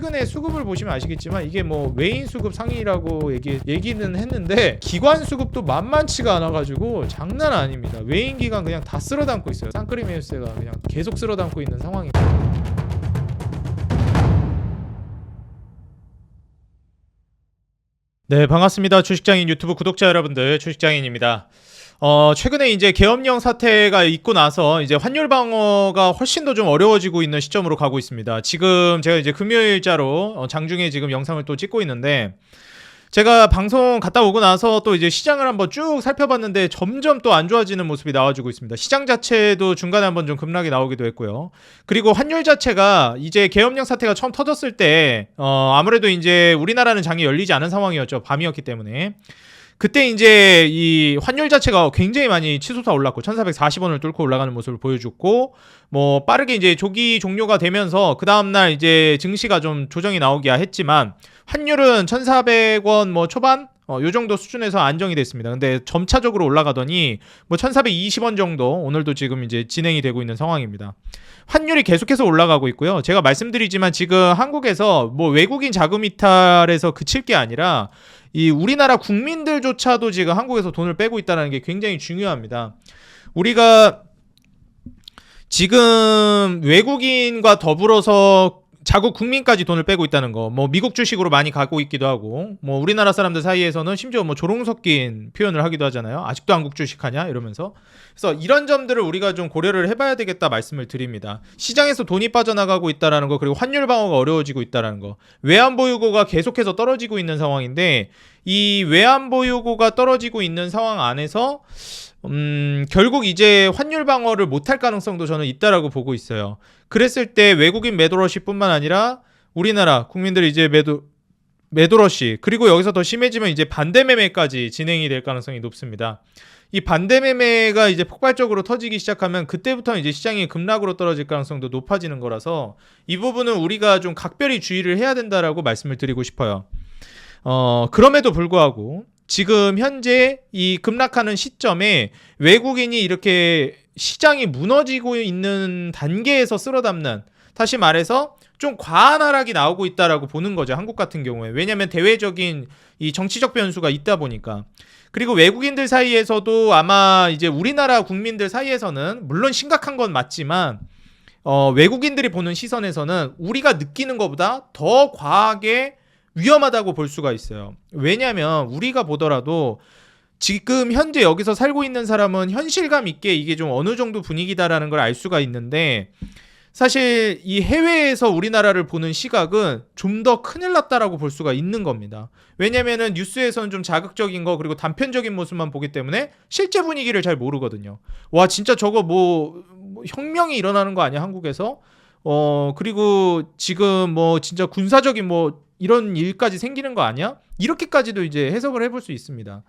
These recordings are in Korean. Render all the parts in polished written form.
최근에 수급을 보시면 아시겠지만 이게 뭐 외인 수급 상위라고 얘기는 했는데 기관 수급도 만만치가 않아가지고 장난 아닙니다. 외인 기관 그냥 다 쓸어담고 있어요. 산크리메우스가 그냥 계속 쓸어담고 있는 상황입니다. 네, 반갑습니다. 주식장인 유튜브 구독자 여러분들, 주식장인입니다. 최근에 이제 계엄령 사태가 있고 나서 이제 환율 방어가 훨씬 더 좀 어려워지고 있는 시점으로 가고 있습니다. 지금 제가 이제 금요일자로 장중에 지금 영상을 또 찍고 있는데, 제가 방송 갔다 오고 나서 또 이제 시장을 한번 쭉 살펴봤는데 점점 또 안 좋아지는 모습이 나와주고 있습니다. 시장 자체도 중간에 한번 좀 급락이 나오기도 했고요. 그리고 환율 자체가 이제 계엄령 사태가 처음 터졌을 때 아무래도 이제 우리나라는 장이 열리지 않은 상황이었죠. 밤이었기 때문에. 그때 이제 이 환율 자체가 굉장히 많이 치솟아 올랐고 1440원을 뚫고 올라가는 모습을 보여줬고, 뭐 빠르게 이제 조기 종료가 되면서 그 다음날 이제 증시가 좀 조정이 나오기야 했지만 환율은 1400원 뭐 초반 요 정도 수준에서 안정이 됐습니다. 근데 점차적으로 올라가더니 뭐 1420원 정도 오늘도 지금 이제 진행이 되고 있는 상황입니다. 환율이 계속해서 올라가고 있고요. 제가 말씀드리지만 지금 한국에서 뭐 외국인 자금 이탈에서 그칠 게 아니라 이 우리나라 국민들조차도 지금 한국에서 돈을 빼고 있다는 게 굉장히 중요합니다. 우리가 지금 외국인과 더불어서 자국 국민까지 돈을 빼고 있다는 거, 뭐 미국 주식으로 많이 가고 있기도 하고, 뭐 우리나라 사람들 사이에서는 심지어 뭐 조롱 섞인 표현을 하기도 하잖아요. 아직도 한국 주식하냐 이러면서. 그래서 이런 점들을 우리가 좀 고려를 해봐야 되겠다 말씀을 드립니다. 시장에서 돈이 빠져나가고 있다라는 거, 그리고 환율 방어가 어려워지고 있다라는 거, 외환 보유고가 계속해서 떨어지고 있는 상황인데, 이 외환 보유고가 떨어지고 있는 상황 안에서 결국 이제 환율 방어를 못할 가능성도 저는 있다라고 보고 있어요. 그랬을 때 외국인 매도러시 뿐만 아니라 우리나라 국민들이 이제 매도러시, 그리고 여기서 더 심해지면 이제 반대 매매까지 진행이 될 가능성이 높습니다. 이 반대 매매가 이제 폭발적으로 터지기 시작하면 그때부터 이제 시장이 급락으로 떨어질 가능성도 높아지는 거라서 이 부분은 우리가 좀 각별히 주의를 해야 된다라고 말씀을 드리고 싶어요. 그럼에도 불구하고 지금 현재 이 급락하는 시점에 외국인이 이렇게 시장이 무너지고 있는 단계에서 쓸어담는, 다시 말해서 좀 과한 하락이 나오고 있다라고 보는 거죠. 한국 같은 경우에. 왜냐하면 대외적인 이 정치적 변수가 있다 보니까. 그리고 외국인들 사이에서도 아마 이제 우리나라 국민들 사이에서는 물론 심각한 건 맞지만 외국인들이 보는 시선에서는 우리가 느끼는 것보다 더 과하게 위험하다고 볼 수가 있어요. 왜냐하면 우리가 보더라도 지금 현재 여기서 살고 있는 사람은 현실감 있게 이게 좀 어느 정도 분위기다라는 걸 알 수가 있는데, 사실 이 해외에서 우리나라를 보는 시각은 좀 더 큰일 났다라고 볼 수가 있는 겁니다. 왜냐면은 뉴스에서는 좀 자극적인 거, 그리고 단편적인 모습만 보기 때문에 실제 분위기를 잘 모르거든요. 와, 진짜 저거 뭐 혁명이 일어나는 거 아니야 한국에서? 그리고 지금 뭐 진짜 군사적인 뭐 이런 일까지 생기는 거 아니야? 이렇게까지도 이제 해석을 해볼 수 있습니다.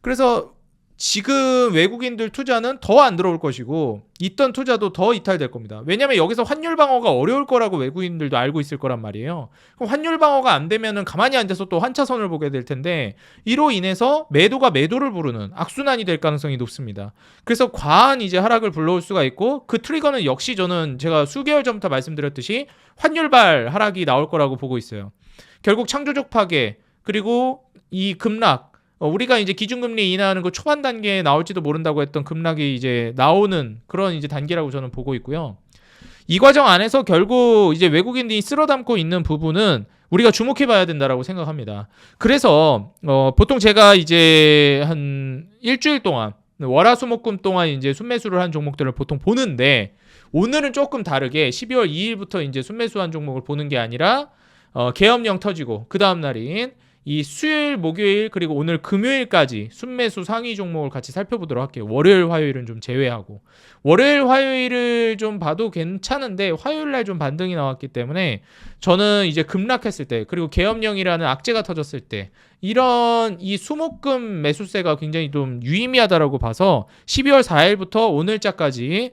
그래서 지금 외국인들 투자는 더 안 들어올 것이고 있던 투자도 더 이탈될 겁니다. 왜냐하면 여기서 환율 방어가 어려울 거라고 외국인들도 알고 있을 거란 말이에요. 그럼 환율 방어가 안 되면은 가만히 앉아서 또 환차선을 보게 될 텐데, 이로 인해서 매도가 매도를 부르는 악순환이 될 가능성이 높습니다. 그래서 과한 이제 하락을 불러올 수가 있고, 그 트리거는 역시 저는 제가 수개월 전부터 말씀드렸듯이 환율발 하락이 나올 거라고 보고 있어요. 결국 창조적 파괴, 그리고 이 급락, 우리가 이제 기준금리 인하하는 그 초반 단계에 나올지도 모른다고 했던 급락이 이제 나오는 그런 이제 단계라고 저는 보고 있고요. 이 과정 안에서 결국 이제 외국인들이 쓸어담고 있는 부분은 우리가 주목해봐야 된다라고 생각합니다. 그래서 보통 제가 이제 한 일주일 동안 월화수목금 동안 이제 순매수를 한 종목들을 보통 보는데, 오늘은 조금 다르게 12월 2일부터 이제 순매수한 종목을 보는 게 아니라 계엄령 터지고 그 다음 날인 이 수요일, 목요일, 그리고 오늘 금요일까지 순매수 상위 종목을 같이 살펴보도록 할게요. 월요일, 화요일은 좀 제외하고. 월요일, 화요일을 좀 봐도 괜찮은데 화요일날 좀 반등이 나왔기 때문에 저는 이제 급락했을 때, 그리고 계엄령이라는 악재가 터졌을 때 이런 이 수목금 매수세가 굉장히 좀 유의미하다라고 봐서 12월 4일부터 오늘자까지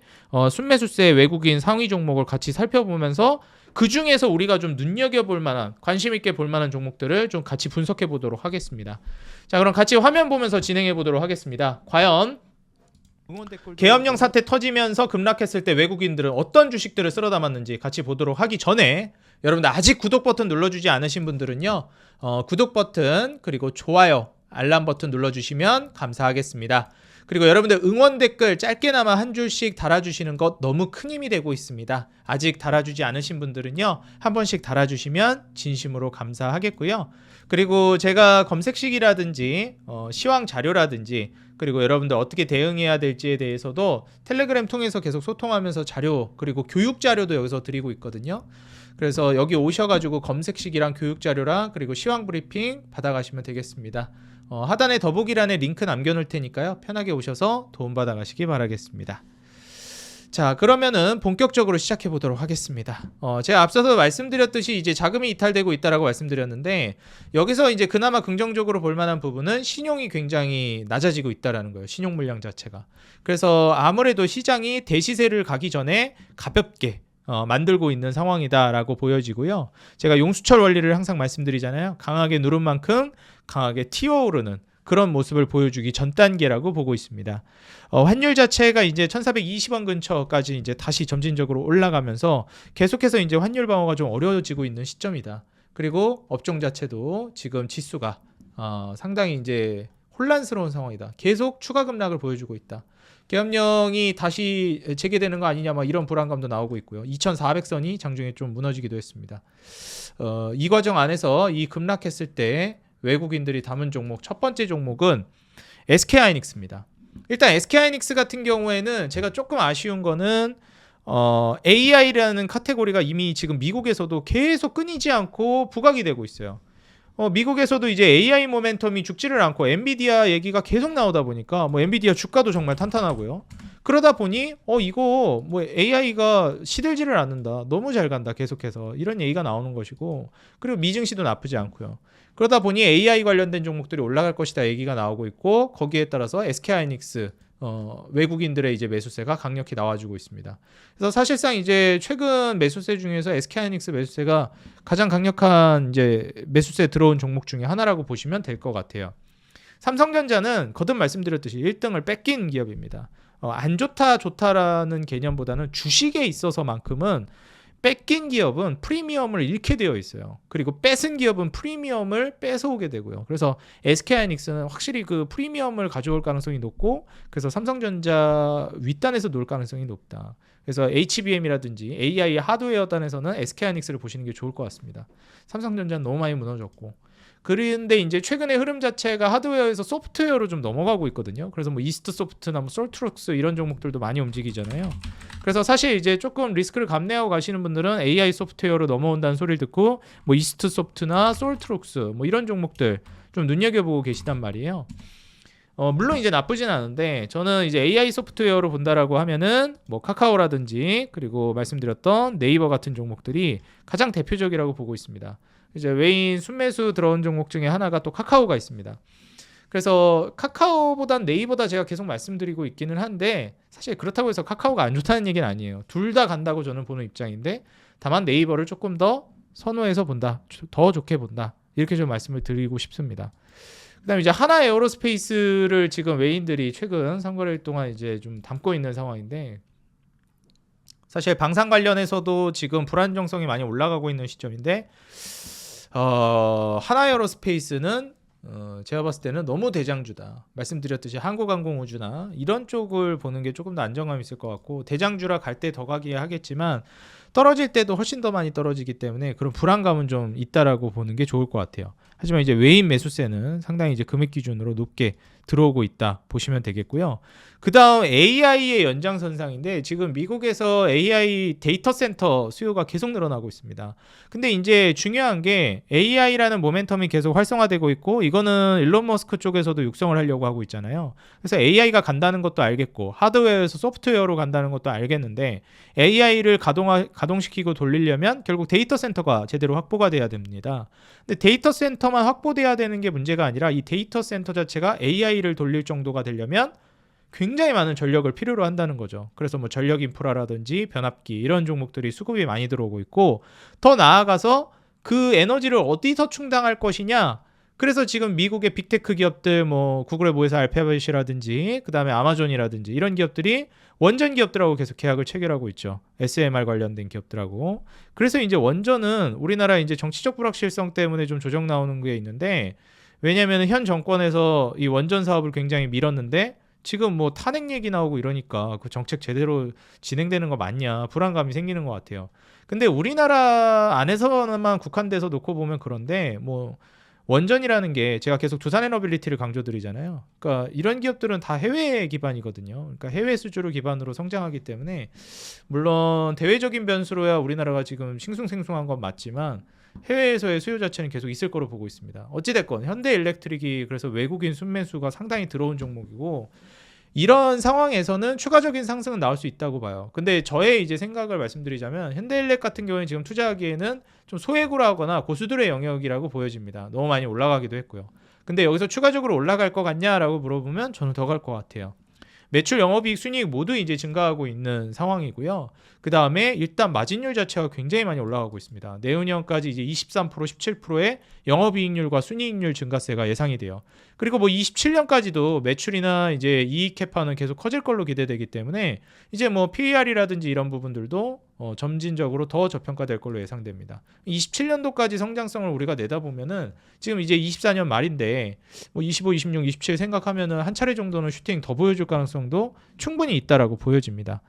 순매수세 외국인 상위 종목을 같이 살펴보면서 그 중에서 우리가 좀 눈여겨볼 만한, 관심 있게 볼 만한 종목들을 좀 같이 분석해 보도록 하겠습니다. 자, 그럼 같이 화면 보면서 진행해 보도록 하겠습니다. 과연 계엄령 사태 터지면서 급락했을 때 외국인들은 어떤 주식들을 쓸어 담았는지 같이 보도록 하기 전에 여러분들 아직 구독 버튼 눌러주지 않으신 분들은요. 구독 버튼 그리고 좋아요, 알람 버튼 눌러주시면 감사하겠습니다. 그리고 여러분들 응원 댓글 짧게나마 한 줄씩 달아주시는 것 너무 큰 힘이 되고 있습니다. 아직 달아주지 않으신 분들은요. 한 번씩 달아주시면 진심으로 감사하겠고요. 그리고 제가 검색식이라든지 시황 자료라든지 그리고 여러분들 어떻게 대응해야 될지에 대해서도 텔레그램 통해서 계속 소통하면서 자료 그리고 교육 자료도 여기서 드리고 있거든요. 그래서 여기 오셔가지고 검색식이랑 교육 자료랑 그리고 시황 브리핑 받아가시면 되겠습니다. 하단에 더보기란에 링크 남겨놓을 테니까요. 편하게 오셔서 도움받아 가시기 바라겠습니다. 자, 그러면은 본격적으로 시작해 보도록 하겠습니다. 제가 앞서서 말씀드렸듯이 이제 자금이 이탈되고 있다라고 말씀드렸는데 여기서 이제 그나마 긍정적으로 볼 만한 부분은 신용이 굉장히 낮아지고 있다라는 거예요. 신용 물량 자체가. 그래서 아무래도 시장이 대시세를 가기 전에 가볍게 만들고 있는 상황이다라고 보여지고요. 제가 용수철 원리를 항상 말씀드리잖아요. 강하게 누른 만큼 강하게 튀어오르는 그런 모습을 보여주기 전 단계라고 보고 있습니다. 환율 자체가 이제 1420원 근처까지 이제 다시 점진적으로 올라가면서 계속해서 이제 환율 방어가 좀 어려워지고 있는 시점이다. 그리고 업종 자체도 지금 지수가 상당히 이제 혼란스러운 상황이다. 계속 추가 급락을 보여주고 있다. 계엄령이 다시 재개되는 거 아니냐 막 이런 불안감도 나오고 있고요. 2400선이 장중에 좀 무너지기도 했습니다. 이 과정 안에서 이 급락했을 때 외국인들이 담은 종목 첫 번째 종목은 SK하이닉스입니다. 일단 SK하이닉스 같은 경우에는 제가 조금 아쉬운 거는 AI라는 카테고리가 이미 지금 미국에서도 계속 끊이지 않고 부각이 되고 있어요. 미국에서도 이제 AI 모멘텀이 죽지를 않고 엔비디아 얘기가 계속 나오다 보니까 뭐 엔비디아 주가도 정말 탄탄하고요. 그러다 보니 이거 뭐 AI가 시들지를 않는다. 너무 잘 간다. 계속해서 이런 얘기가 나오는 것이고 그리고 미증시도 나쁘지 않고요. 그러다 보니 AI 관련된 종목들이 올라갈 것이다 얘기가 나오고 있고 거기에 따라서 SK하이닉스 외국인들의 이제 매수세가 강력히 나와주고 있습니다. 그래서 사실상 이제 최근 매수세 중에서 SK하이닉스 매수세가 가장 강력한 이제 매수세 들어온 종목 중에 하나라고 보시면 될 것 같아요. 삼성전자는 거듭 말씀드렸듯이 1등을 뺏긴 기업입니다. 안 좋다 좋다라는 개념보다는 주식에 있어서만큼은 뺏긴 기업은 프리미엄을 잃게 되어 있어요. 그리고 뺏은 기업은 프리미엄을 뺏어오게 되고요. 그래서 SK하이닉스는 확실히 그 프리미엄을 가져올 가능성이 높고 그래서 삼성전자 윗단에서 놀 가능성이 높다. 그래서 HBM이라든지 AI 하드웨어 단에서는 SK하이닉스를 보시는 게 좋을 것 같습니다. 삼성전자는 너무 많이 무너졌고 그런데 이제 최근에 흐름 자체가 하드웨어에서 소프트웨어로 좀 넘어가고 있거든요. 그래서 뭐 이스트 소프트나 뭐 솔트룩스 이런 종목들도 많이 움직이잖아요. 그래서 사실 이제 조금 리스크를 감내하고 가시는 분들은 AI 소프트웨어로 넘어온다는 소리를 듣고 뭐 이스트 소프트나 솔트룩스 뭐 이런 종목들 좀 눈여겨보고 계시단 말이에요. 물론 이제 나쁘진 않은데 저는 이제 AI 소프트웨어로 본다라고 하면은 뭐 카카오라든지 그리고 말씀드렸던 네이버 같은 종목들이 가장 대표적이라고 보고 있습니다. 이제 외인 순매수 들어온 종목 중에 하나가 또 카카오가 있습니다. 그래서 카카오보단 네이버다 제가 계속 말씀드리고 있기는 한데 사실 그렇다고 해서 카카오가 안 좋다는 얘기는 아니에요. 둘 다 간다고 저는 보는 입장인데 다만 네이버를 조금 더 선호해서 본다. 더 좋게 본다. 이렇게 좀 말씀을 드리고 싶습니다. 그다음에 이제 하나 에어로스페이스를 지금 외인들이 최근 3거래일 동안 이제 좀 담고 있는 상황인데 사실 방산 관련해서도 지금 불안정성이 많이 올라가고 있는 시점인데 하나 에어로스페이스는 제가 봤을 때는 너무 대장주다. 말씀드렸듯이 한국항공우주나 이런 쪽을 보는 게 조금 더 안정감이 있을 것 같고 대장주라 갈 때 더 가기야 하겠지만 떨어질 때도 훨씬 더 많이 떨어지기 때문에 그런 불안감은 좀 있다라고 보는 게 좋을 것 같아요. 하지만 이제 외인 매수세는 상당히 이제 금액 기준으로 높게 들어오고 있다 보시면 되겠고요. 그 다음 AI의 연장선상인데 지금 미국에서 AI 데이터 센터 수요가 계속 늘어나고 있습니다. 근데 이제 중요한 게 AI라는 모멘텀이 계속 활성화되고 있고 이거는 일론 머스크 쪽에서도 육성을 하려고 하고 있잖아요. 그래서 AI가 간다는 것도 알겠고 하드웨어에서 소프트웨어로 간다는 것도 알겠는데 AI를 가동시키고 돌리려면 결국 데이터 센터가 제대로 확보가 돼야 됩니다. 근데 데이터 센터만 확보돼야 되는 게 문제가 아니라 이 데이터 센터 자체가 AI를 돌릴 정도가 되려면 굉장히 많은 전력을 필요로 한다는 거죠. 그래서 뭐 전력 인프라라든지 변압기 이런 종목들이 수급이 많이 들어오고 있고 더 나아가서 그 에너지를 어디서 충당할 것이냐 그래서 지금 미국의 빅테크 기업들 뭐 구글의 모회사 알파벳이라든지 그다음에 아마존이라든지 이런 기업들이 원전 기업들하고 계속 계약을 체결하고 있죠. SMR 관련된 기업들하고. 그래서 이제 원전은 우리나라 이제 정치적 불확실성 때문에 좀 조정 나오는 게 있는데, 왜냐하면 현 정권에서 이 원전 사업을 굉장히 밀었는데 지금 뭐 탄핵 얘기 나오고 이러니까 그 정책 제대로 진행되는 거 맞냐 불안감이 생기는 것 같아요. 근데 우리나라 안에서만 국한돼서 놓고 보면 그런데 뭐 원전이라는 게 제가 계속 두산에너빌리티를 강조드리잖아요. 그러니까 이런 기업들은 다 해외 기반이거든요. 그러니까 해외 수주를 기반으로 성장하기 때문에 물론 대외적인 변수로야 우리나라가 지금 싱숭생숭한 건 맞지만 해외에서의 수요 자체는 계속 있을 거로 보고 있습니다. 어찌됐건 현대일렉트릭이 그래서 외국인 순매수가 상당히 들어온 종목이고, 이런 상황에서는 추가적인 상승은 나올 수 있다고 봐요. 근데 저의 이제 생각을 말씀드리자면 현대일렉 같은 경우에 지금 투자하기에는 좀 소외구라거나 고수들의 영역이라고 보여집니다. 너무 많이 올라가기도 했고요. 근데 여기서 추가적으로 올라갈 것 같냐라고 물어보면 저는 더 갈 것 같아요. 매출, 영업이익, 순이익 모두 이제 증가하고 있는 상황이고요. 그 다음에 일단 마진율 자체가 굉장히 많이 올라가고 있습니다. 내후년까지 이제 23%, 17%의 영업이익률과 순이익률 증가세가 예상이 돼요. 그리고 뭐 27년까지도 매출이나 이제 이익 캐파는 계속 커질 걸로 기대되기 때문에 이제 뭐 PER이라든지 이런 부분들도 점진적으로 더 저평가될 걸로 예상됩니다. 27년도까지 성장성을 우리가 내다보면은 지금 이제 24년 말인데 뭐 25, 26, 27 생각하면은 한 차례 정도는 슈팅 더 보여줄 가능성도 충분히 있다라고 보여집니다.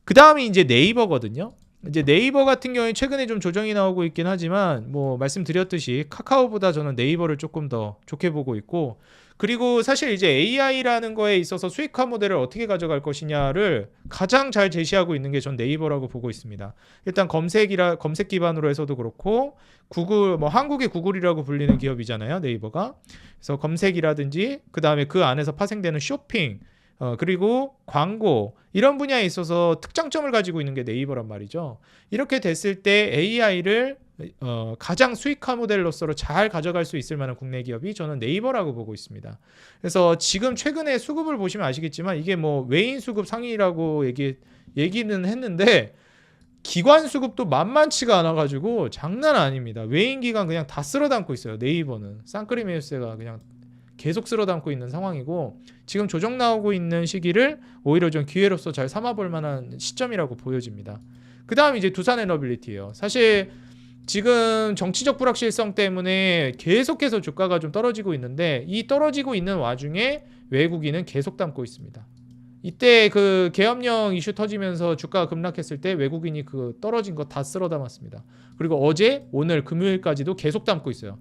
그 다음이 이제 네이버거든요. 이제 네이버 같은 경우에 최근에 좀 조정이 나오고 있긴 하지만 뭐 말씀드렸듯이 카카오보다 저는 네이버를 조금 더 좋게 보고 있고, 그리고 사실 이제 AI라는 거에 있어서 수익화 모델을 어떻게 가져갈 것이냐를 가장 잘 제시하고 있는 게 전 네이버라고 보고 있습니다. 일단 검색 기반으로 해서도 그렇고 구글 뭐 한국의 구글이라고 불리는 기업이잖아요, 네이버가. 그래서 검색이라든지 그 다음에 그 안에서 파생되는 쇼핑 그리고 광고 이런 분야에 있어서 특장점을 가지고 있는 게 네이버란 말이죠. 이렇게 됐을 때 AI를 가장 수익화 모델로서 잘 가져갈 수 있을 만한 국내 기업이 저는 네이버라고 보고 있습니다. 그래서 지금 최근에 수급을 보시면 아시겠지만 이게 뭐 외인 수급 상위라고 얘기는 했는데 기관 수급도 만만치가 않아가지고 장난 아닙니다. 외인 기관 그냥 다 쓸어 담고 있어요. 네이버는 쌍끌이메우스가 그냥 계속 쓸어 담고 있는 상황이고, 지금 조정 나오고 있는 시기를 오히려 좀 기회로서 잘 삼아볼 만한 시점이라고 보여집니다. 그 다음 이제 두산에너빌리티예요. 사실 지금 정치적 불확실성 때문에 계속해서 주가가 좀 떨어지고 있는데 이 떨어지고 있는 와중에 외국인은 계속 담고 있습니다. 이때 그 계엄령 이슈 터지면서 주가가 급락했을 때 외국인이 그 떨어진 거 다 쓸어 담았습니다. 그리고 어제 오늘 금요일까지도 계속 담고 있어요.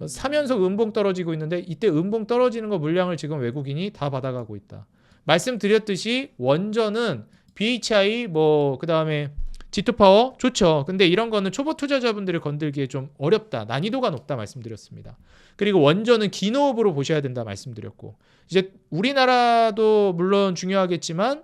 사면서 음봉 떨어지고 있는데 이때 음봉 떨어지는 거 물량을 지금 외국인이 다 받아가고 있다. 말씀드렸듯이 원전은 BHI 뭐 그다음에 G2파워 좋죠. 근데 이런 거는 초보 투자자분들이 건들기에 좀 어렵다. 난이도가 높다 말씀드렸습니다. 그리고 원전은 기노업으로 보셔야 된다 말씀드렸고, 이제 우리나라도 물론 중요하겠지만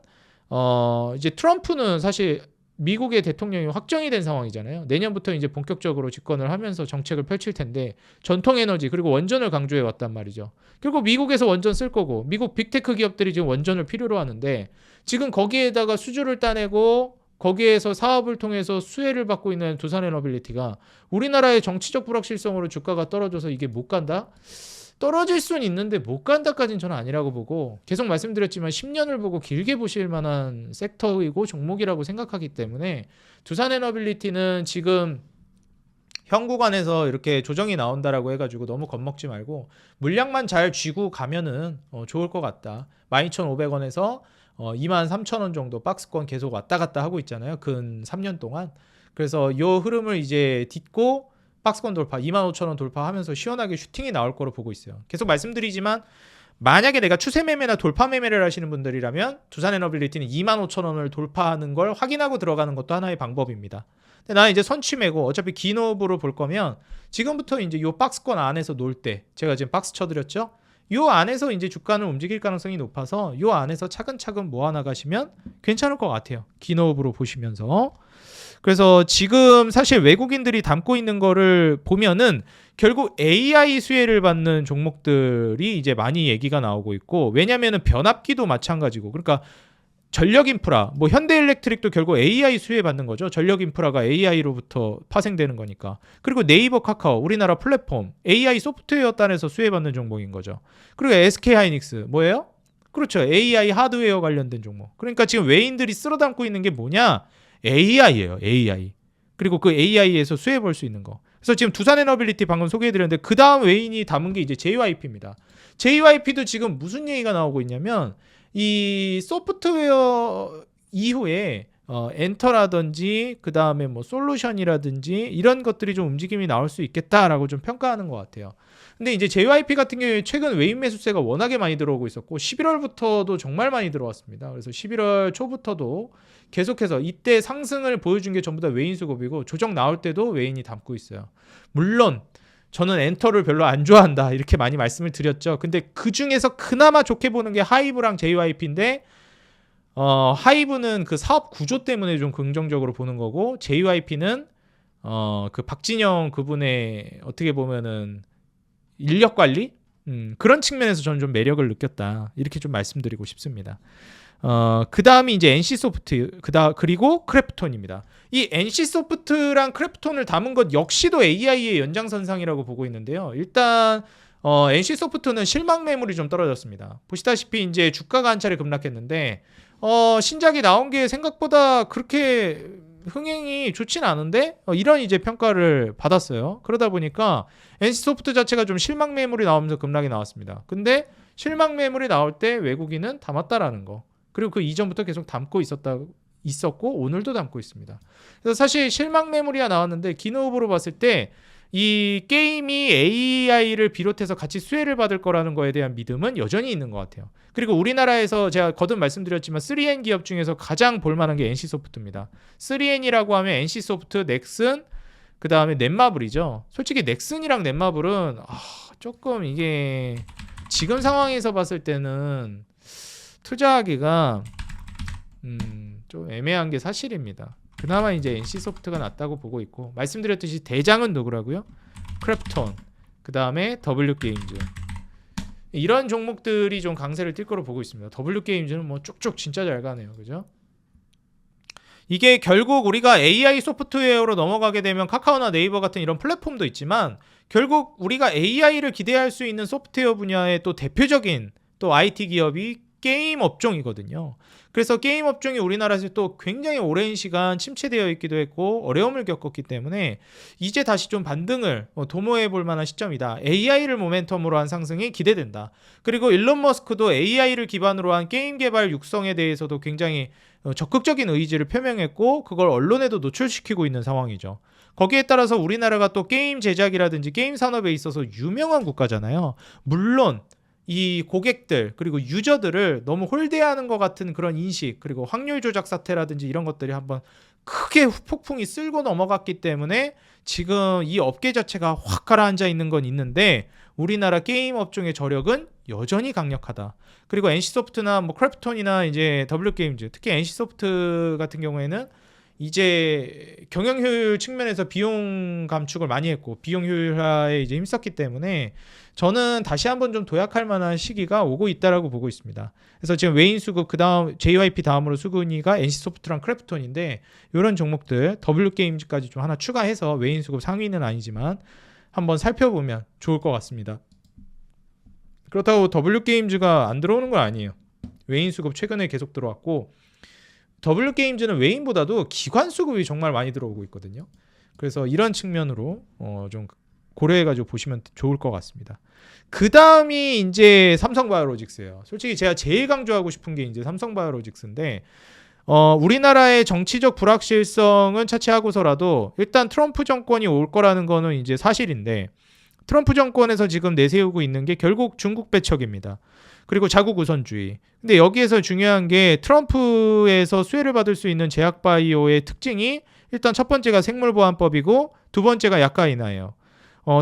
이제 트럼프는 사실 미국의 대통령이 확정이 된 상황이잖아요. 내년부터 이제 본격적으로 집권을 하면서 정책을 펼칠 텐데 전통 에너지 그리고 원전을 강조해 왔단 말이죠. 결국 미국에서 원전 쓸 거고 미국 빅테크 기업들이 지금 원전을 필요로 하는데 지금 거기에다가 수주를 따내고 거기에서 사업을 통해서 수혜를 받고 있는 두산에너빌리티가 우리나라의 정치적 불확실성으로 주가가 떨어져서 이게 못 간다? 떨어질 수는 있는데 못 간다까지는 저는 아니라고 보고, 계속 말씀드렸지만 10년을 보고 길게 보실 만한 섹터이고 종목이라고 생각하기 때문에 두산에너빌리티는 지금 현 구간에서 이렇게 조정이 나온다라고 해가지고 너무 겁먹지 말고 물량만 잘 쥐고 가면은 좋을 것 같다. 12,500원에서 23,000원 정도 박스권 계속 왔다 갔다 하고 있잖아요. 근 3년 동안. 그래서 이 흐름을 이제 딛고 박스권 돌파 25,000원 돌파하면서 시원하게 슈팅이 나올 거로 보고 있어요. 계속 말씀드리지만 만약에 내가 추세 매매나 돌파 매매를 하시는 분들이라면 두산에너빌리티는 25,000원을 돌파하는 걸 확인하고 들어가는 것도 하나의 방법입니다. 근데 나는 이제 선취 매고 어차피 긴 호흡으로 볼 거면 지금부터 이제 요 박스권 안에서 놀 때, 제가 지금 박스 쳐드렸죠? 요 안에서 이제 주가는 움직일 가능성이 높아서 요 안에서 차근차근 모아나가시면 괜찮을 것 같아요. 긴 호흡으로 보시면서. 그래서 지금 사실 외국인들이 담고 있는 거를 보면은 결국 AI 수혜를 받는 종목들이 이제 많이 얘기가 나오고 있고, 왜냐면은 변압기도 마찬가지고, 그러니까 전력 인프라, 뭐 현대일렉트릭도 결국 AI 수혜받는 거죠. 전력 인프라가 AI로부터 파생되는 거니까. 그리고 네이버, 카카오, 우리나라 플랫폼, AI 소프트웨어 단에서 수혜받는 종목인 거죠. 그리고 SK하이닉스 뭐예요? 그렇죠. AI 하드웨어 관련된 종목. 그러니까 지금 외인들이 쓸어담고 있는 게 뭐냐? AI예요. AI. 그리고 그 AI에서 수혜 볼 수 있는 거. 그래서 지금 두산에너빌리티 방금 소개해드렸는데 그 다음 외인이 담은 게 이제 JYP입니다. JYP도 지금 무슨 얘기가 나오고 있냐면 이 소프트웨어 이후에 엔터라든지 그 다음에 뭐 솔루션이라든지 이런 것들이 좀 움직임이 나올 수 있겠다라고 좀 평가하는 것 같아요. 근데 이제 JYP 같은 경우에 최근 외인 매수세가 워낙에 많이 들어오고 있었고 11월부터도 정말 많이 들어왔습니다. 그래서 11월 초부터도 계속해서 이때 상승을 보여준 게 전부 다 외인 수급이고 조정 나올 때도 외인이 담고 있어요. 물론 저는 엔터를 별로 안 좋아한다 이렇게 많이 말씀을 드렸죠. 근데 그 중에서 그나마 좋게 보는 게 하이브랑 JYP인데 하이브는 그 사업 구조 때문에 좀 긍정적으로 보는 거고 JYP는 그 박진영 그분의 어떻게 보면은 인력 관리 그런 측면에서 저는 좀 매력을 느꼈다 이렇게 좀 말씀드리고 싶습니다. 그 다음이 이제 NC소프트 그리고 크래프톤입니다. 이 NC소프트랑 크래프톤을 담은 것 역시도 AI의 연장선상이라고 보고 있는데요. 일단 NC소프트는 실망 매물이 좀 떨어졌습니다. 보시다시피 이제 주가가 한 차례 급락했는데 신작이 나온 게 생각보다 그렇게 흥행이 좋진 않은데 이런 이제 평가를 받았어요. 그러다 보니까 NC소프트 자체가 좀 실망 매물이 나오면서 급락이 나왔습니다. 근데 실망 매물이 나올 때 외국인은 담았다라는 거. 그리고 그 이전부터 계속 담고 있었고 오늘도 담고 있습니다. 그래서 사실 실망 매물이야 나왔는데 기노브로 봤을 때 이 게임이 AI를 비롯해서 같이 수혜를 받을 거라는 거에 대한 믿음은 여전히 있는 것 같아요. 그리고 우리나라에서 제가 거듭 말씀드렸지만 3N 기업 중에서 가장 볼만한 게 NC소프트입니다. 3N이라고 하면 NC소프트, 넥슨, 그 다음에 넷마블이죠. 솔직히 넥슨이랑 넷마블은 조금 이게 지금 상황에서 봤을 때는 투자하기가 좀 애매한 게 사실입니다. 그나마 이제 NC소프트가 낫다고 보고 있고 말씀드렸듯이 대장은 누구라고요? 크래프톤, 그 다음에 W게임즈 이런 종목들이 좀 강세를 띌 거로 보고 있습니다. W게임즈는 뭐 쭉쭉 진짜 잘 가네요. 그죠? 이게 결국 우리가 AI 소프트웨어로 넘어가게 되면 카카오나 네이버 같은 이런 플랫폼도 있지만 결국 우리가 AI를 기대할 수 있는 소프트웨어 분야의 또 대표적인 또 IT 기업이 게임 업종이거든요. 그래서 게임 업종이 우리나라에서 또 굉장히 오랜 시간 침체되어 있기도 했고 어려움을 겪었기 때문에 이제 다시 좀 반등을 도모해 볼 만한 시점이다. AI를 모멘텀으로 한 상승이 기대된다. 그리고 일론 머스크도 AI를 기반으로 한 게임 개발 육성에 대해서도 굉장히 적극적인 의지를 표명했고 그걸 언론에도 노출시키고 있는 상황이죠. 거기에 따라서 우리나라가 또 게임 제작이라든지 게임 산업에 있어서 유명한 국가잖아요. 물론 이 고객들 그리고 유저들을 너무 홀대하는 것 같은 그런 인식 그리고 확률 조작 사태라든지 이런 것들이 한번 크게 폭풍이 쓸고 넘어갔기 때문에 지금 이 업계 자체가 확 가라앉아 있는 건 있는데 우리나라 게임 업종의 저력은 여전히 강력하다. 그리고 NC소프트나 뭐 크래프톤이나 이제 W게임즈 특히 NC소프트 같은 경우에는 이제 경영 효율 측면에서 비용 감축을 많이 했고 비용 효율화에 이제 힘썼기 때문에 저는 다시 한번 좀 도약할 만한 시기가 오고 있다라고 보고 있습니다. 그래서 지금 외인 수급 그다음 JYP 다음으로 수근이가 NC소프트랑 크래프톤인데 이런 종목들 W게임즈까지 좀 하나 추가해서 외인 수급 상위는 아니지만 한번 살펴보면 좋을 것 같습니다. 그렇다고 W게임즈가 안 들어오는 건 아니에요. 외인 수급 최근에 계속 들어왔고 W게임즈는 외인보다도 기관 수급이 정말 많이 들어오고 있거든요. 그래서 이런 측면으로 좀 고려해가지고 보시면 좋을 것 같습니다. 그 다음이 이제 삼성바이오로직스예요. 솔직히 제가 제일 강조하고 싶은 게 이제 삼성바이오로직스인데 우리나라의 정치적 불확실성은 차치하고서라도 일단 트럼프 정권이 올 거라는 거는 이제 사실인데 트럼프 정권에서 지금 내세우고 있는 게 결국 중국 배척입니다. 그리고 자국 우선주의. 근데 여기에서 중요한 게 트럼프에서 수혜를 받을 수 있는 제약바이오의 특징이 일단 첫 번째가 생물보안법이고 두 번째가 약가 인하예요.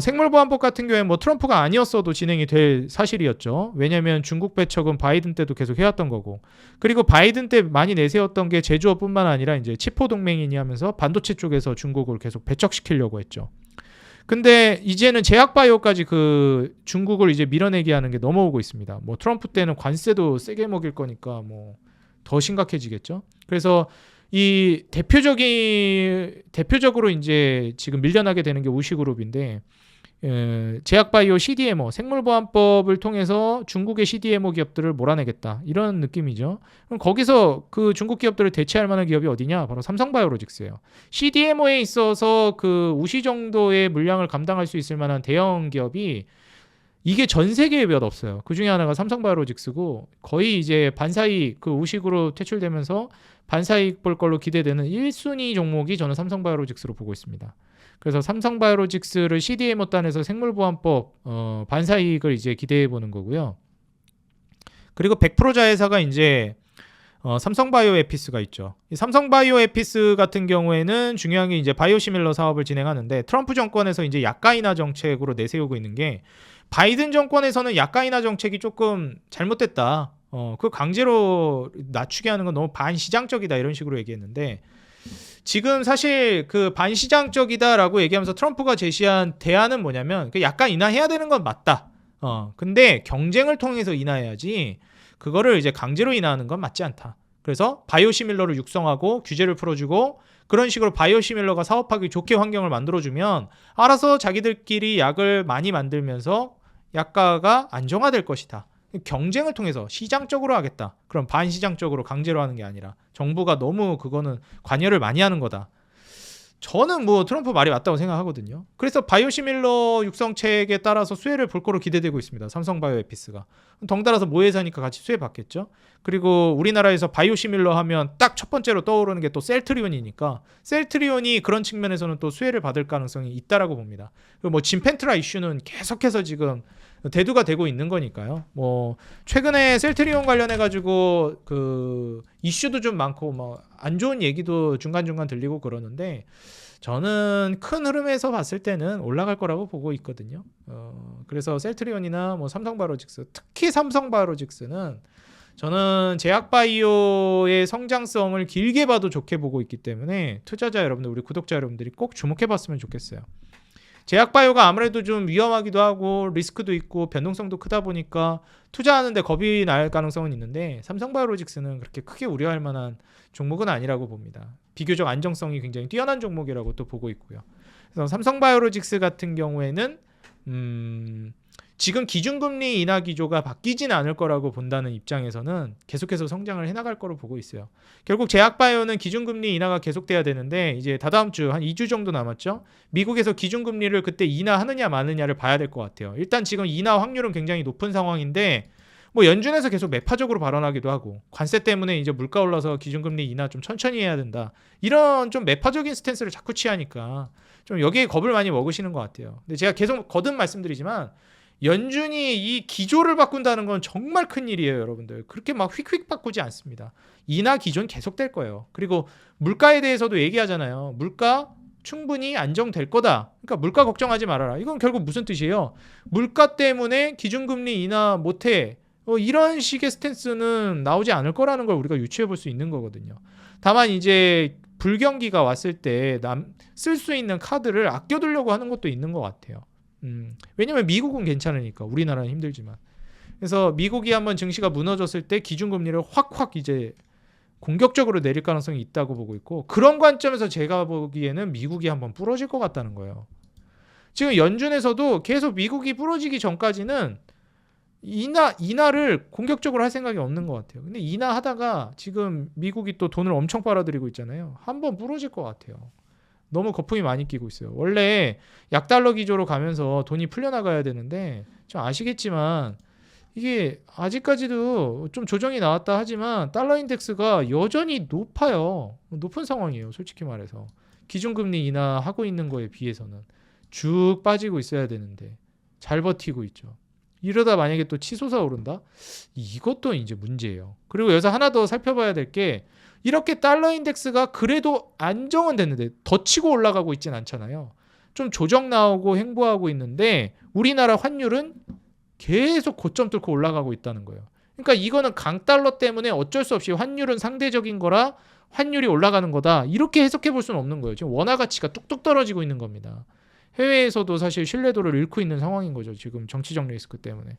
생물보안법 같은 경우에 뭐 트럼프가 아니었어도 진행이 될 사실이었죠. 왜냐하면 중국 배척은 바이든 때도 계속 해왔던 거고 그리고 바이든 때 많이 내세웠던 게 제조업뿐만 아니라 이제 치포 동맹이니 하면서 반도체 쪽에서 중국을 계속 배척시키려고 했죠. 근데 이제는 제약바이오까지 그 중국을 이제 밀어내게 하는 게 넘어오고 있습니다. 뭐 트럼프 때는 관세도 세게 먹일 거니까 뭐 더 심각해지겠죠. 그래서 이 대표적으로 이제 지금 밀려나게 되는 게 우시그룹인데 제약바이오 CDMO 생물보안법을 통해서 중국의 CDMO 기업들을 몰아내겠다 이런 느낌이죠. 그럼 거기서 그 중국 기업들을 대체할 만한 기업이 어디냐? 바로 삼성바이오로직스예요. CDMO에 있어서 그 우시 정도의 물량을 감당할 수 있을 만한 대형 기업이 이게 전 세계에 몇 없어요. 그 중에 하나가 삼성바이오로직스고 거의 이제 반사이익 그 우식으로 퇴출되면서 반사이익 볼 걸로 기대되는 1순위 종목이 저는 삼성바이오로직스로 보고 있습니다. 그래서 삼성바이오로직스를 CDMO 단에서 생물보안법 반사이익을 이제 기대해 보는 거고요. 그리고 100% 자회사가 이제 삼성바이오에피스가 있죠. 이 삼성바이오에피스 같은 경우에는 중요한 게 이제 바이오시밀러 사업을 진행하는데 트럼프 정권에서 이제 약가 인하 정책으로 내세우고 있는 게 바이든 정권에서는 약가 인하 정책이 조금 잘못됐다. 그 강제로 낮추게 하는 건 너무 반시장적이다 이런 식으로 얘기했는데 지금 사실 그 반시장적이다라고 얘기하면서 트럼프가 제시한 대안은 뭐냐면 그 약간 인하해야 되는 건 맞다. 근데 경쟁을 통해서 인하해야지 그거를 이제 강제로 인하하는 건 맞지 않다. 그래서 바이오시밀러를 육성하고 규제를 풀어주고 그런 식으로 바이오시밀러가 사업하기 좋게 환경을 만들어주면 알아서 자기들끼리 약을 많이 만들면서 약가가 안정화될 것이다. 경쟁을 통해서 시장적으로 하겠다. 그럼 반시장적으로 강제로 하는 게 아니라 정부가 너무 그거는 관여를 많이 하는 거다. 저는 뭐 트럼프 말이 맞다고 생각하거든요. 그래서 바이오시밀러 육성책에 따라서 수혜를 볼 거로 기대되고 있습니다. 삼성바이오에피스가. 덩달아서 모회사니까 같이 수혜 받겠죠. 그리고 우리나라에서 바이오시밀러 하면 딱 첫 번째로 떠오르는 게 또 셀트리온이니까 셀트리온이 그런 측면에서는 또 수혜를 받을 가능성이 있다라고 봅니다. 그리고 뭐 진펜트라 이슈는 계속해서 지금 대두가 되고 있는 거니까요. 뭐 최근에 셀트리온 관련해 가지고 그 이슈도 좀 많고 뭐 안 좋은 얘기도 중간중간 들리고 그러는데 저는 큰 흐름에서 봤을 때는 올라갈 거라고 보고 있거든요. 그래서 셀트리온이나 뭐 삼성바이오로직스, 특히 삼성바이오로직스는 저는 제약바이오의 성장성을 길게 봐도 좋게 보고 있기 때문에 투자자 여러분들, 우리 구독자 여러분들이 꼭 주목해 봤으면 좋겠어요. 제약바이오가 아무래도 좀 위험하기도 하고 리스크도 있고 변동성도 크다 보니까 투자하는데 겁이 날 가능성은 있는데 삼성바이오로직스는 그렇게 크게 우려할 만한 종목은 아니라고 봅니다. 비교적 안정성이 굉장히 뛰어난 종목이라고 또 보고 있고요. 그래서 삼성바이오로직스 같은 경우에는 지금 기준금리 인하 기조가 바뀌진 않을 거라고 본다는 입장에서는 계속해서 성장을 해나갈 거로 보고 있어요. 결국 제약바이오는 기준금리 인하가 계속돼야 되는데 이제 다다음 주 한 2주 정도 남았죠. 미국에서 기준금리를 그때 인하하느냐 마느냐를 봐야 될 것 같아요. 일단 지금 인하 확률은 굉장히 높은 상황인데 뭐 연준에서 계속 매파적으로 발언하기도 하고 관세 때문에 이제 물가 올라서 기준금리 인하 좀 천천히 해야 된다. 이런 좀 매파적인 스탠스를 자꾸 취하니까 좀 여기에 겁을 많이 먹으시는 것 같아요. 근데 제가 계속 거듭 말씀드리지만 연준이 이 기조를 바꾼다는 건 정말 큰 일이에요, 여러분들. 그렇게 막 휙휙 바꾸지 않습니다. 인하 기조는 계속될 거예요. 그리고 물가에 대해서도 얘기하잖아요. 물가 충분히 안정될 거다. 그러니까 물가 걱정하지 말아라. 이건 결국 무슨 뜻이에요? 물가 때문에 기준금리 인하 못해. 이런 식의 스탠스는 나오지 않을 거라는 걸 우리가 유추해 볼 수 있는 거거든요. 다만 이제 불경기가 왔을 때 쓸 수 있는 카드를 아껴두려고 하는 것도 있는 것 같아요. 왜냐면 미국은 괜찮으니까 우리나라는 힘들지만. 그래서 미국이 한번 증시가 무너졌을 때 기준금리를 확 이제 공격적으로 내릴 가능성이 있다고 보고 있고 그런 관점에서 제가 보기에는 미국이 한번 부러질 것 같다는 거예요. 지금 연준에서도 계속 미국이 부러지기 전까지는 인하를 공격적으로 할 생각이 없는 것 같아요. 근데 인하하다가 지금 미국이 또 돈을 엄청 빨아들이고 있잖아요. 한번 부러질 것 같아요. 너무 거품이 많이 끼고 있어요. 원래 약달러 기조로 가면서 돈이 풀려나가야 되는데 좀 아시겠지만 이게 아직까지도 좀 조정이 나왔다 하지만 달러 인덱스가 여전히 높아요. 높은 상황이에요. 솔직히 말해서. 기준금리 인하하고 있는 거에 비해서는 쭉 빠지고 있어야 되는데 잘 버티고 있죠. 이러다 만약에 또 치솟아 오른다? 이것도 이제 문제예요. 그리고 여기서 하나 더 살펴봐야 될 게 이렇게 달러 인덱스가 그래도 안정은 됐는데 더 치고 올라가고 있진 않잖아요. 좀 조정 나오고 횡보하고 있는데 우리나라 환율은 계속 고점 뚫고 올라가고 있다는 거예요. 그러니까 이거는 강달러 때문에 어쩔 수 없이 환율은 상대적인 거라 환율이 올라가는 거다. 이렇게 해석해 볼 수는 없는 거예요. 지금 원화 가치가 뚝뚝 떨어지고 있는 겁니다. 해외에서도 사실 신뢰도를 잃고 있는 상황인 거죠. 지금 정치적 리스크 때문에.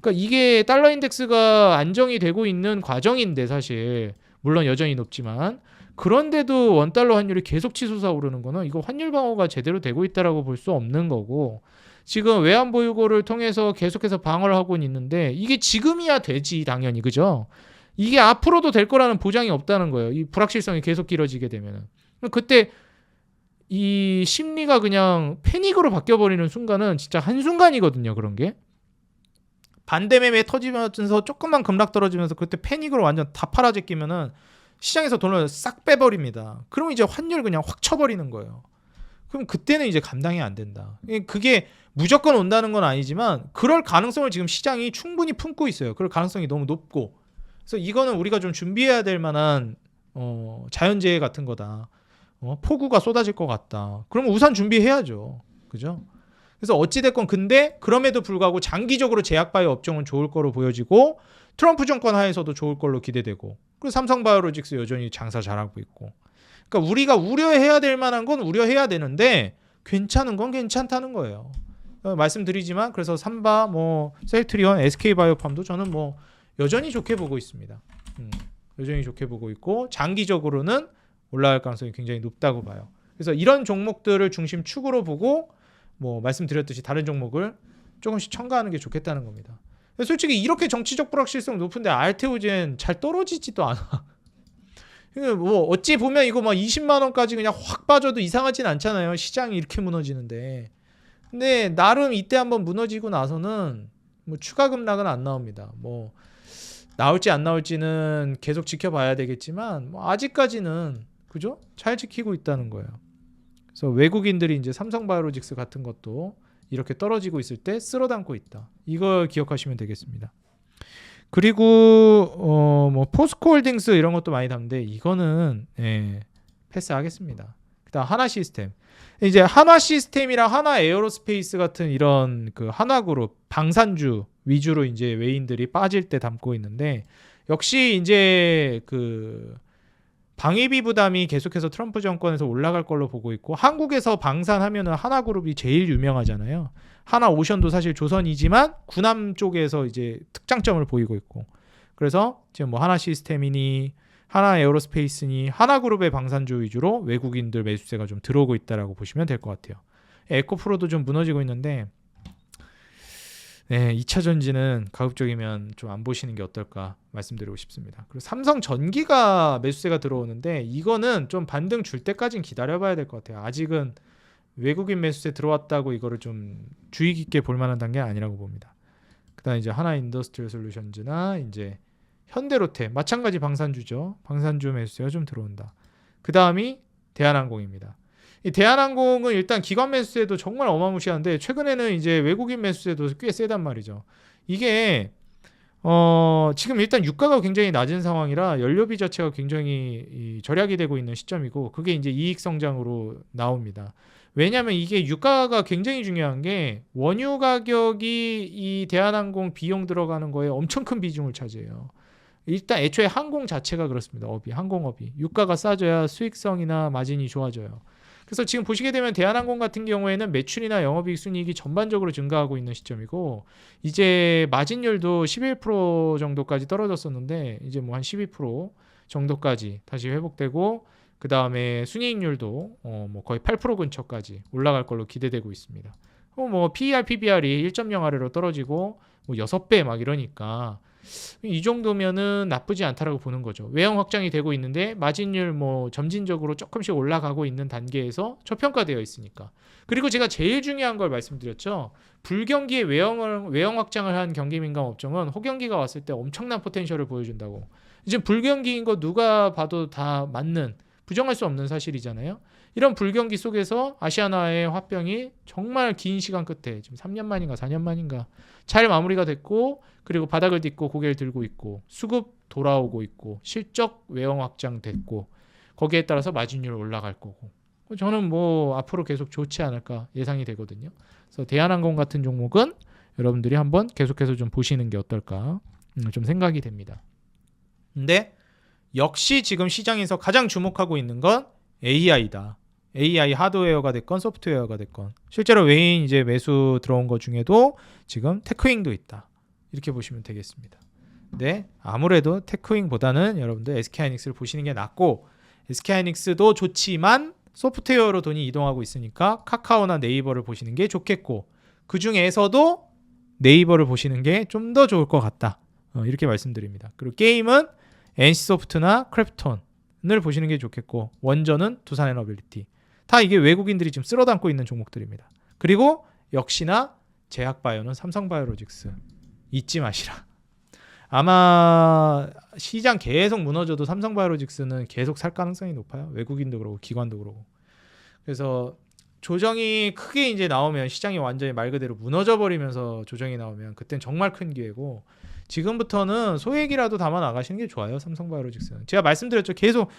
그러니까 이게 달러 인덱스가 안정이 되고 있는 과정인데 사실 물론 여전히 높지만 그런데도 원달러 환율이 계속 치솟아 오르는 거는 이거 환율 방어가 제대로 되고 있다라고 볼 수 없는 거고 지금 외환 보유고를 통해서 계속해서 방어를 하고 있는데 이게 지금이야 되지 당연히 그죠? 이게 앞으로도 될 거라는 보장이 없다는 거예요. 이 불확실성이 계속 길어지게 되면은 그때 이 심리가 그냥 패닉으로 바뀌어버리는 순간은 진짜 한순간이거든요. 그런 게. 반대매매 터지면서 조금만 급락 떨어지면서 그때 패닉으로 완전 다 팔아제끼면은 시장에서 돈을 싹 빼버립니다. 그럼 이제 환율 그냥 확 쳐버리는 거예요. 그럼 그때는 이제 감당이 안 된다. 그게 무조건 온다는 건 아니지만 그럴 가능성을 지금 시장이 충분히 품고 있어요. 그럴 가능성이 너무 높고. 그래서 이거는 우리가 좀 준비해야 될 만한 자연재해 같은 거다. 폭우가 쏟아질 것 같다. 그러면 우산 준비해야죠. 그죠? 그래서 어찌됐건 근데 그럼에도 불구하고 장기적으로 제약바이오 업종은 좋을 거로 보여지고 트럼프 정권 하에서도 좋을 걸로 기대되고 그리고 삼성바이오로직스 여전히 장사 잘하고 있고 그러니까 우리가 우려해야 될 만한 건 우려해야 되는데 괜찮은 건 괜찮다는 거예요. 말씀드리지만 그래서 삼바 뭐 셀트리온 SK바이오팜도 저는 뭐 여전히 좋게 보고 있습니다. 여전히 좋게 보고 있고 장기적으로는 올라갈 가능성이 굉장히 높다고 봐요. 그래서 이런 종목들을 중심 축으로 보고 뭐 말씀드렸듯이 다른 종목을 조금씩 첨가하는 게 좋겠다는 겁니다. 솔직히 이렇게 정치적 불확실성 높은데 알테오젠 잘 떨어지지도 않아. 뭐 어찌 보면 이거 막 20만 원까지 그냥 확 빠져도 이상하진 않잖아요. 시장이 이렇게 무너지는데. 근데 나름 이때 한번 무너지고 나서는 뭐 추가 급락은 안 나옵니다. 뭐 나올지 안 나올지는 계속 지켜봐야 되겠지만 뭐 아직까지는 그죠? 잘 지키고 있다는 거예요. 그래서 외국인들이 이제 삼성바이오로직스 같은 것도 이렇게 떨어지고 있을 때 쓸어담고 있다. 이걸 기억하시면 되겠습니다. 그리고 뭐 포스코홀딩스 이런 것도 많이 담는데 이거는 패스하겠습니다. 그다음 하나시스템. 이제 하나시스템이랑 하나에어로스페이스 같은 이런 그 하나그룹 방산주 위주로 이제 외인들이 빠질 때 담고 있는데 역시 이제 그 방위비 부담이 계속해서 트럼프 정권에서 올라갈 걸로 보고 있고 한국에서 방산하면은 하나그룹이 제일 유명하잖아요. 하나오션도 사실 조선이지만 군함 쪽에서 이제 특장점을 보이고 있고 그래서 지금 뭐 하나시스템이니 하나에어로스페이스니 하나그룹의 방산주 위주로 외국인들 매수세가 좀 들어오고 있다라고 보시면 될 것 같아요. 에코프로도 좀 무너지고 있는데 2차 전지는 가급적이면 좀 안 보시는 게 어떨까 말씀드리고 싶습니다. 그리고 삼성전기가 매수세가 들어오는데 이거는 좀 반등 줄 때까지는 기다려봐야 될 것 같아요. 아직은 외국인 매수세 들어왔다고 이거를 좀 주의 깊게 볼 만한 단계는 아니라고 봅니다. 그다음 이제 하나인더스트리얼 솔루션즈나 이제 현대로테 마찬가지 방산주죠. 방산주 매수세가 좀 들어온다. 그다음이 대한항공입니다. 이 대한항공은 일단 기관 매수세도 정말 어마무시한데 최근에는 이제 외국인 매수세도 꽤 세단 말이죠. 이게 지금 일단 유가가 굉장히 낮은 상황이라 연료비 자체가 굉장히 절약이 되고 있는 시점이고 그게 이제 이익 성장으로 나옵니다. 왜냐하면 이게 유가가 굉장히 중요한 게 원유 가격이 이 대한항공 비용 들어가는 거에 엄청 큰 비중을 차지해요. 일단 애초에 항공 자체가 그렇습니다. 항공업이 유가가 싸져야 수익성이나 마진이 좋아져요. 그래서 지금 보시게 되면 대한항공 같은 경우에는 매출이나 영업이익 순이익이 전반적으로 증가하고 있는 시점이고 이제 마진율도 11% 정도까지 떨어졌었는데 이제 뭐 한 12% 정도까지 다시 회복되고 그 다음에 순이익률도 뭐 거의 8% 근처까지 올라갈 걸로 기대되고 있습니다. 뭐 PER, PBR이 1.0 아래로 떨어지고 뭐 6배 막 이러니까 이 정도면은 나쁘지 않다라고 보는 거죠. 외형 확장이 되고 있는데 마진율 뭐 점진적으로 조금씩 올라가고 있는 단계에서 저평가되어 있으니까. 그리고 제가 제일 중요한 걸 말씀드렸죠. 불경기에 외형 확장을 한 경기민감 업종은 호경기가 왔을 때 엄청난 포텐셜을 보여준다고. 이제 불경기인 거 누가 봐도 다 맞는 부정할 수 없는 사실이잖아요. 이런 불경기 속에서 아시아나의 화병이 정말 긴 시간 끝에 지금 3년 만인가 4년 만인가 잘 마무리가 됐고 그리고 바닥을 딛고 고개를 들고 있고 수급 돌아오고 있고 실적 외형 확장됐고 거기에 따라서 마진율 올라갈 거고 저는 뭐 앞으로 계속 좋지 않을까 예상이 되거든요. 그래서 대한항공 같은 종목은 여러분들이 한번 계속해서 좀 보시는 게 어떨까 좀 생각이 됩니다. 근데 역시 지금 시장에서 가장 주목하고 있는 건 AI다. AI 하드웨어가 됐건 소프트웨어가 됐건 실제로 외인 이제 매수 들어온 것 중에도 지금 테크윙도 있다. 이렇게 보시면 되겠습니다. 네, 아무래도 테크윙보다는 여러분들 SK하이닉스를 보시는 게 낫고 SK하이닉스도 좋지만 소프트웨어로 돈이 이동하고 있으니까 카카오나 네이버를 보시는 게 좋겠고 그 중에서도 네이버를 보시는 게 좀 더 좋을 것 같다. 이렇게 말씀드립니다. 그리고 게임은 NC소프트나 크래프톤을 보시는 게 좋겠고 원전은 두산에너빌리티. 다 이게 외국인들이 지금 쓸어 담고 있는 종목들입니다. 그리고 역시나 제약바이오는 삼성바이오로직스 잊지 마시라. 아마 시장 계속 무너져도 삼성바이오로직스는 계속 살 가능성이 높아요. 외국인도 그러고 기관도 그러고. 그래서 조정이 크게 이제 나오면 시장이 완전히 말 그대로 무너져 버리면서 조정이 나오면 그땐 정말 큰 기회고 지금부터는 소액이라도 담아 나가시는 게 좋아요. 삼성바이오로직스는. 제가 말씀드렸죠. 계속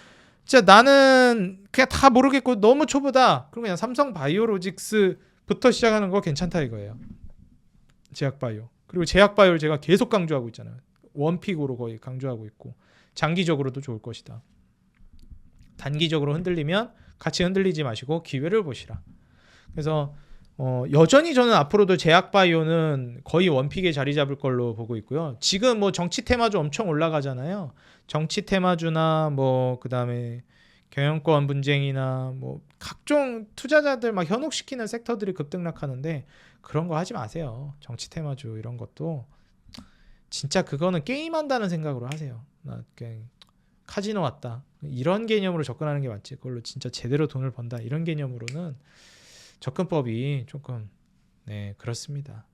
진짜 나는 그냥 다 모르겠고 너무 초보다. 그럼 그냥 삼성바이오로직스부터 시작하는 거 괜찮다 이거예요. 제약바이오. 그리고 제약바이오를 제가 계속 강조하고 있잖아요. 원픽으로 거의 강조하고 있고 장기적으로도 좋을 것이다. 단기적으로 흔들리면 같이 흔들리지 마시고 기회를 보시라. 그래서 여전히 저는 앞으로도 제약바이오는 거의 원픽에 자리 잡을 걸로 보고 있고요. 지금 뭐 정치 테마주 엄청 올라가잖아요. 정치 테마주나 뭐 그다음에 경영권 분쟁이나 뭐 각종 투자자들 막 현혹시키는 섹터들이 급등락하는데 그런 거 하지 마세요. 정치 테마주 이런 것도 진짜 그거는 게임한다는 생각으로 하세요. 나 그냥 카지노 왔다 이런 개념으로 접근하는 게 맞지. 그걸로 진짜 제대로 돈을 번다 이런 개념으로는 접근법이 조금 그렇습니다.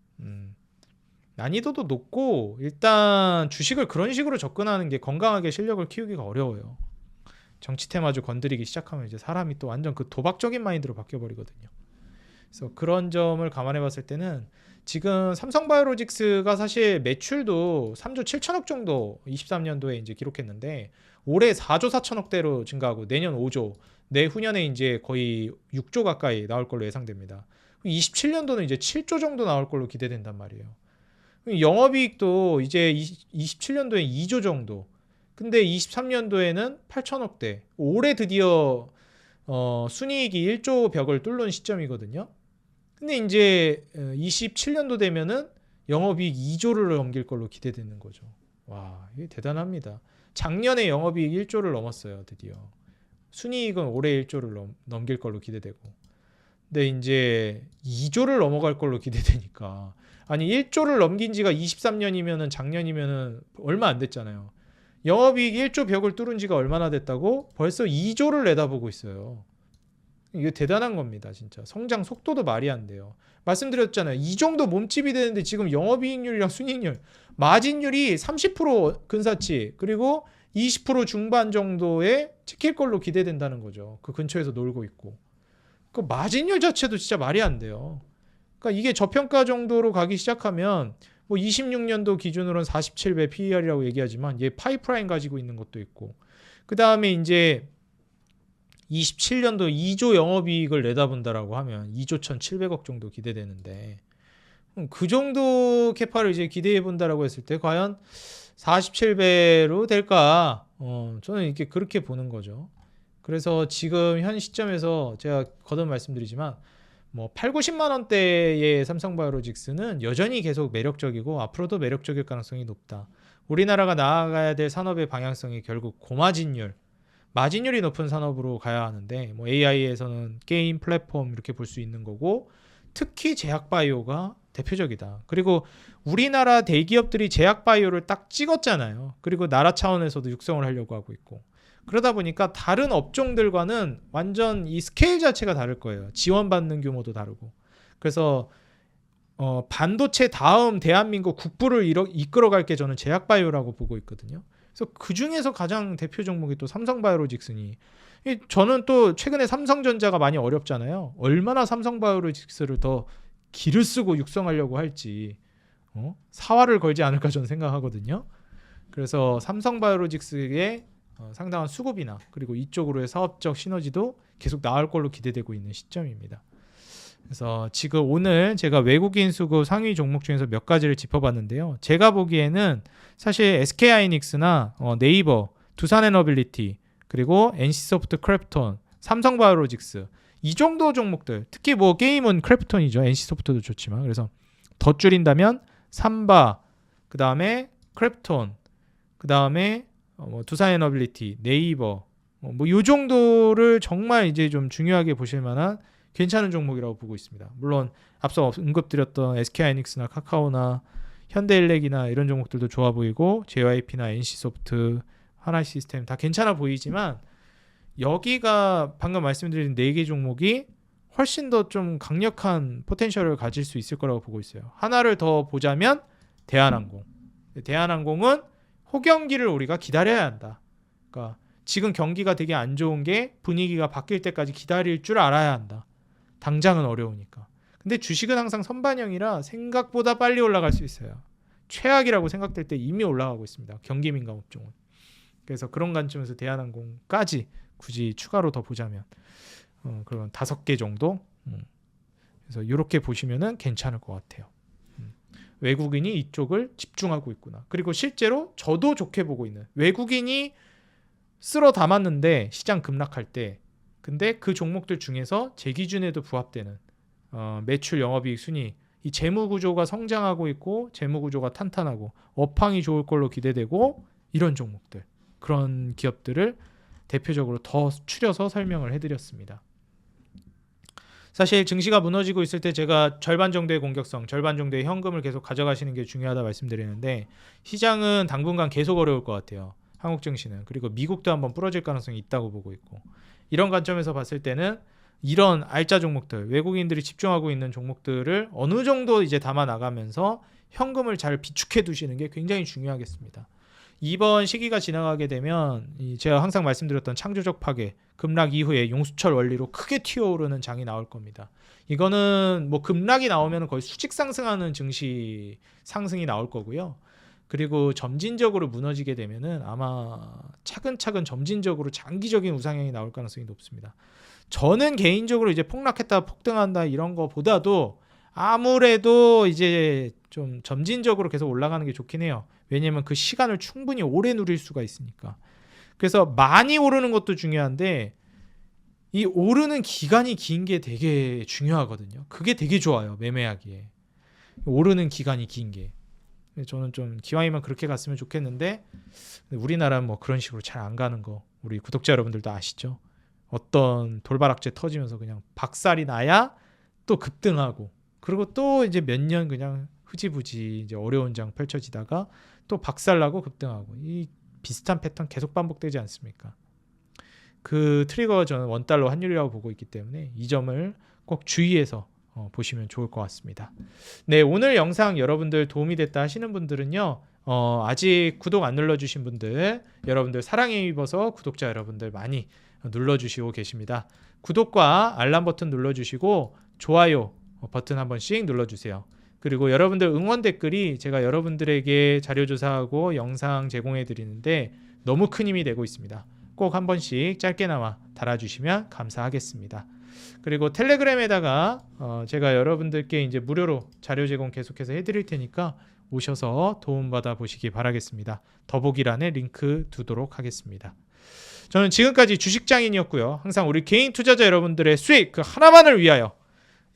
난이도도 높고 일단 주식을 그런 식으로 접근하는 게 건강하게 실력을 키우기가 어려워요. 정치 테마주 건드리기 시작하면 이제 사람이 또 완전 그 도박적인 마인드로 바뀌어 버리거든요. 그래서 그런 점을 감안해 봤을 때는 지금 삼성바이오로직스가 사실 매출도 3조 7천억 정도 23년도에 이제 기록했는데 올해 4조 4천억대로 증가하고 내년 5조, 내후년에 이제 거의 6조 가까이 나올 걸로 예상됩니다. 27년도는 이제 7조 정도 나올 걸로 기대된단 말이에요. 영업이익도 이제 27년도에 2조 정도. 근데 23년도에는 8천억대. 올해 드디어 순이익이 1조 벽을 뚫는 시점이거든요. 근데 이제 27년도 되면은 영업이익 2조를 넘길 걸로 기대되는 거죠. 와, 이게 대단합니다. 작년에 영업이익 1조를 넘었어요, 드디어. 순이익은 올해 1조를 넘길 걸로 기대되고. 근데 이제 2조를 넘어갈 걸로 기대되니까 아니 1조를 넘긴 지가 23년이면은 작년이면은 얼마 안 됐잖아요. 영업이익 1조 벽을 뚫은 지가 얼마나 됐다고? 벌써 2조를 내다보고 있어요. 이게 대단한 겁니다. 진짜 성장 속도도 말이 안 돼요. 말씀드렸잖아요. 이 정도 몸집이 되는데 지금 영업이익률이랑 순이익률 마진율이 30% 근사치 그리고 20% 중반 정도에 찍힐 걸로 기대된다는 거죠. 그 근처에서 놀고 있고 그 마진율 자체도 진짜 말이 안 돼요. 그러니까 이게 저평가 정도로 가기 시작하면 뭐 26년도 기준으로는 47배 PER이라고 얘기하지만 얘 파이프라인 가지고 있는 것도 있고 그 다음에 이제 27년도 2조 영업이익을 내다본다라고 하면 2조 1,700억 정도 기대되는데 그 정도 캐파를 이제 기대해 본다라고 했을 때 과연 47배로 될까? 저는 이렇게 그렇게 보는 거죠. 그래서 지금 현 시점에서 제가 거듭 말씀드리지만 뭐 8, 90만 원대의 삼성바이오로직스는 여전히 계속 매력적이고 앞으로도 매력적일 가능성이 높다. 우리나라가 나아가야 될 산업의 방향성이 결국 고마진율 마진율이 높은 산업으로 가야 하는데 뭐 AI에서는 게임 플랫폼 이렇게 볼 수 있는 거고 특히 제약바이오가 대표적이다. 그리고 우리나라 대기업들이 제약바이오를 딱 찍었잖아요. 그리고 나라 차원에서도 육성을 하려고 하고 있고 그러다 보니까 다른 업종들과는 완전 이 스케일 자체가 다를 거예요. 지원받는 규모도 다르고 그래서 반도체 다음 대한민국 국부를 이끌어갈 게 저는 제약바이오라고 보고 있거든요. 그래서 그 중에서 가장 대표 종목이 또 삼성바이오로직스니 저는 또 최근에 삼성전자가 많이 어렵잖아요. 얼마나 삼성바이오로직스를 더 기를 쓰고 육성하려고 할지 사활을 걸지 않을까 저는 생각하거든요. 그래서 삼성바이오로직스의 상당한 수급이나 그리고 이쪽으로의 사업적 시너지도 계속 나올 걸로 기대되고 있는 시점입니다. 그래서 지금 오늘 제가 외국인 수급 상위 종목 중에서 몇 가지를 짚어봤는데요. 제가 보기에는 사실 SK하이닉스나 네이버, 두산에너빌리티, 그리고 NC소프트 크래프톤, 삼성바이오로직스 이 정도 종목들 특히 뭐 게임은 크래프톤이죠. NC소프트도 좋지만 그래서 더 줄인다면 삼바, 그 다음에 크랩톤, 그 다음에 뭐 두산에너빌리티, 네이버, 뭐 요 정도를 정말 이제 좀 중요하게 보실 만한 괜찮은 종목이라고 보고 있습니다. 물론 앞서 언급드렸던 SK하이닉스나 카카오나 현대일렉이나 이런 종목들도 좋아 보이고 JYP나 NC소프트, 하나시스템 다 괜찮아 보이지만 여기가 방금 말씀드린 4개 종목이 훨씬 더 좀 강력한 포텐셜을 가질 수 있을 거라고 보고 있어요. 하나를 더 보자면 대한항공. 대한항공은 호경기를 우리가 기다려야 한다. 그러니까 지금 경기가 되게 안 좋은 게 분위기가 바뀔 때까지 기다릴 줄 알아야 한다. 당장은 어려우니까. 근데 주식은 항상 선반영이라 생각보다 빨리 올라갈 수 있어요. 최악이라고 생각될 때 이미 올라가고 있습니다. 경기 민감 업종은. 그래서 그런 관점에서 대한항공까지 굳이 추가로 더 보자면 그런 5개 정도. 그래서 이렇게 보시면은 괜찮을 것 같아요. 외국인이 이쪽을 집중하고 있구나. 그리고 실제로 저도 좋게 보고 있는 외국인이 쓸어 담았는데 시장 급락할 때 근데 그 종목들 중에서 제 기준에도 부합되는 매출 영업이익 순위 이 재무 구조가 성장하고 있고 재무 구조가 탄탄하고 업황이 좋을 걸로 기대되고 이런 종목들 그런 기업들을 대표적으로 더 추려서 설명을 해드렸습니다. 사실 증시가 무너지고 있을 때 제가 절반 정도의 공격성, 절반 정도의 현금을 계속 가져가시는 게 중요하다 말씀드리는데 시장은 당분간 계속 어려울 것 같아요. 한국 증시는. 그리고 미국도 한번 부러질 가능성이 있다고 보고 있고 이런 관점에서 봤을 때는 이런 알짜 종목들, 외국인들이 집중하고 있는 종목들을 어느 정도 이제 담아 나가면서 현금을 잘 비축해 두시는 게 굉장히 중요하겠습니다. 이번 시기가 지나가게 되면 제가 항상 말씀드렸던 창조적 파괴, 급락 이후에 용수철 원리로 크게 튀어오르는 장이 나올 겁니다. 이거는 뭐 급락이 나오면 거의 수직 상승하는 증시 상승이 나올 거고요. 그리고 점진적으로 무너지게 되면은 아마 차근차근 점진적으로 장기적인 우상향이 나올 가능성이 높습니다. 저는 개인적으로 이제 폭락했다 폭등한다 이런 거보다도 아무래도 이제 좀 점진적으로 계속 올라가는 게 좋긴 해요. 왜냐면 그 시간을 충분히 오래 누릴 수가 있으니까. 그래서 많이 오르는 것도 중요한데 이 오르는 기간이 긴 게 되게 중요하거든요. 그게 되게 좋아요. 매매하기에. 오르는 기간이 긴 게. 저는 좀 기왕이면 그렇게 갔으면 좋겠는데 우리나라는 뭐 그런 식으로 잘 안 가는 거 우리 구독자 여러분들도 아시죠? 어떤 돌발악재 터지면서 그냥 박살이 나야 또 급등하고 그리고 또 이제 몇 년 그냥 흐지부지 이제 어려운 장 펼쳐지다가 또 박살나고 급등하고 이 비슷한 패턴 계속 반복되지 않습니까? 그 트리거가 저는 원달러 환율이라고 보고 있기 때문에 이 점을 꼭 주의해서 보시면 좋을 것 같습니다. 네, 오늘 영상 여러분들 도움이 됐다 하시는 분들은요. 아직 구독 안 눌러주신 분들 여러분들 사랑에 입어서 구독자 여러분들 많이 눌러주시고 계십니다. 구독과 알람 버튼 눌러주시고 좋아요 버튼 한 번씩 눌러주세요. 그리고 여러분들 응원 댓글이 제가 여러분들에게 자료조사하고 영상 제공해 드리는데 너무 큰 힘이 되고 있습니다. 꼭 한 번씩 짧게나마 달아주시면 감사하겠습니다. 그리고 텔레그램에다가 제가 여러분들께 이제 무료로 자료 제공 계속해서 해드릴 테니까 오셔서 도움받아 보시기 바라겠습니다. 더보기란에 링크 두도록 하겠습니다. 저는 지금까지 주식장인이었고요. 항상 우리 개인 투자자 여러분들의 수익 그 하나만을 위하여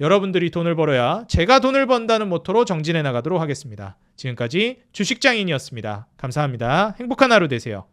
여러분들이 돈을 벌어야 제가 돈을 번다는 모토로 정진해 나가도록 하겠습니다. 지금까지 주식장인이었습니다. 감사합니다. 행복한 하루 되세요.